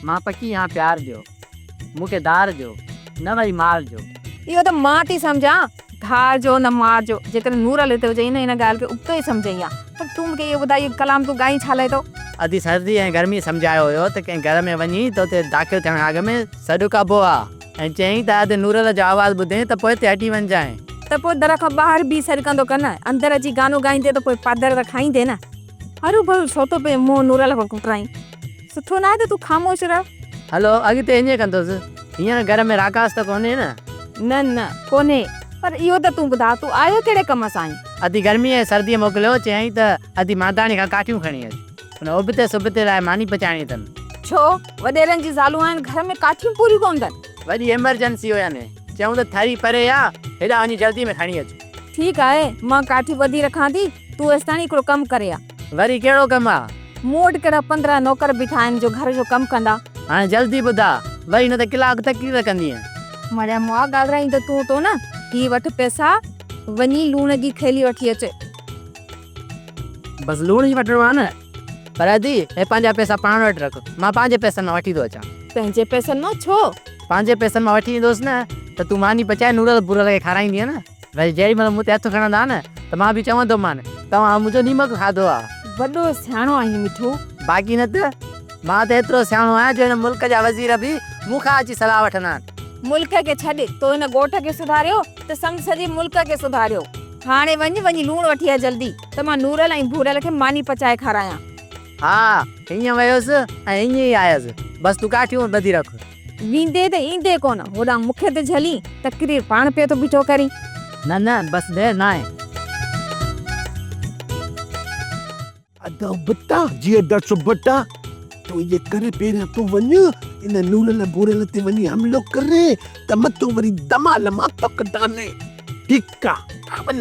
मां पकी यहाँ प्यार जो मुके दार जो न वही मार जो इहो त मां थी समझा धार जो न मार जो जेकर नूर लेते हुजे इन गाल के उतो ही समझैया पर तू मुके ये बुधाई कलाम तू गाई छाले तो अधी सर्दी ऐं गर्मी समझायो हुयो त कंहिं घर में वञी त उते दाख़िल थियण अॻ में सॾु कबो आहे ऐं चयईं त अधु नूर जो आवाज़ ॿुधे त पोइ हिते हटी वञजांइ त पोइ दर खां ॿाहिरि बि सॾकंदो कर न अंदर अची गानो गाईंदे त पोइ पादर त खाईंदे न हरू भरू छो तो पे मुंहुं नूर लाइ कुटराई सुठो न आहे त तू ख़ामोश रह हलो अॻिते ईअं कंदुसि हींअर घर में राकास त कोन्हे न न कोन्हे पर इहो त तूं ॿुधा तूं आयो कहिड़े कम सां आहीं अधी गर्मी ऐं सर्दीअ मोकिलियो चयईं त अधी मादाणी खां काठियूं खणी अच हुन उबते सुबते लाइ मानी पचाइणी अथनि छो वॾेरनि जी ज़ालूं आहिनि घर में काठियूं पूरियूं कोन अथनि वॾी एमरजेंसी हुयनि चयूं त थरी परे आहे हेॾा वञी जल्दी में खणी अच ठीकु आहे मां काठियूं ॿधी रखां थी तूं हेसि ताईं हिकिड़ो कमु करे आ वरी कहिड़ो कमु आहे मूं वटि कहिड़ा 15 नौकर बीठा आहिनि जो घर जो कमु कंदा हाणे जल्दी ॿुधा वरी न त कलाक तकलीफ़ कंदीअ मड़िया मुआ ॻाल्हाईं त तूं तो न ही वठि पैसा वञी लूण जी थैली वठी अचे बसि लूण ई वठिणो आहे न पर अदी हे पंहिंजा पैसा पाण वटि रख मां पंहिंजे पैसनि मां वठी थो अचां पंहिंजे पैसनि मां छो पंहिंजे पैसनि मां वठी ईंदुसि न त तूं मानी पचाए नूरल बुरल खे खाराईंदीअ न वरी जेॾी महिल मूं ते हथु खणंदा न त मां बि चवंदोमांनि तव्हां मुंहिंजो नीमक खाधो आहे वॾो सियाणो आहीं मिठू बाक़ी न त मां त एतिरो सियाणो आहियां जो हिन मुल्क जा वज़ीर बि मूंखां अची सलाह वठंदा आहिनि मुल्क खे छॾे तो हिन ॻोठ खे सुधारियो त संग सॼे मुल्क खे सुधारियो हाणे वञी लूण वठी आ जल्दी त मां नूरल ऐं भूरल खे मानी पचाए खारायां हा हीअं वयुसि ऐं हीअं ई आयसि बसि तूं काठियूं ॿधी रख वेंदे त ईंदे कोन होॾां मूंखे त झली तकरीर पाण पियो थो बीठो करी न बसि देर न आहे अदा बता जीअं दस बता तूं ये करे पहिरियां तूं वञ इन नूरल बोरल ते वञी हमिलो करे त मथो वरी दमाल मां तकदाने ठीकु आहे वञ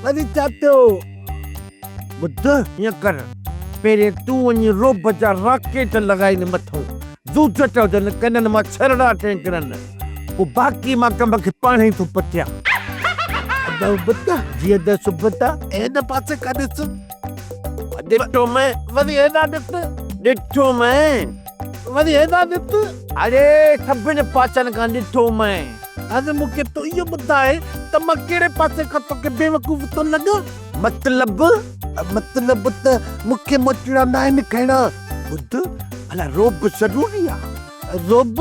वरी चातो ॿुध हीअं कर पहिरें तूं वञी रोब जा राकेट लॻाइनि मथो जूझ चवजनि कननि मां छरड़ा टेंकरनि पोइ बाक़ी मां कम खे पाण ई थो पटियां अदा बता जीअं दस बता इन पासे का ॾिस ॾिठो मैं वरी हेॾा ॾिठो मैं वरी हेॾा ॾिस अरे सभिनि पासनि खां ॾिठो मैं अॼु मूंखे तूं इहो ॿुधाए त मां कहिड़े पासे खां तोखे बेवकूफ़ थो लॻां मतलब त मूंखे मोचड़ा न आहिनि खणा ॿुध भला रोब ज़रूरी आहे रोब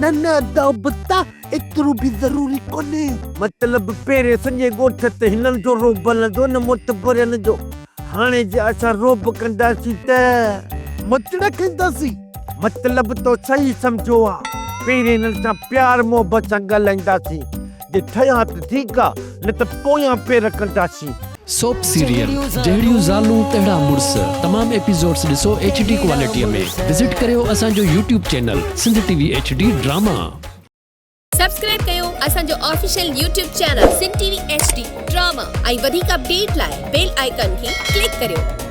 न अदा बता एतिरो बि ज़रूरी कोन्हे मतलब पहिरें सॼे ॻोठ ते हिननि जो रोब हलंदो न मोटबरनि जो हाणे जे असां रोब कंदासीं त मोचड़ा कंदासीं मतलब तो सही सम्झो आहे पहिरें हिननि सां प्यार मोहबत सां ॻाल्हाईंदासीं जे ठहिया त ठीकु आहे न त पोयां पेर कंदासीं सोप सीरियल जहिड़ियूं ज़ालूं तहिड़ा मुड़ुस तमाम एपिसोड्स ॾिसो HD क्वालिटीअ में विज़िट करियो असांजो YouTube channel Sindh TV HD drama subscribe कयो असांजो official YouTube channel Sindh TV HD drama ऐं वधीक अपडेट लाइ बेल आइकन खे क्लिक करियो।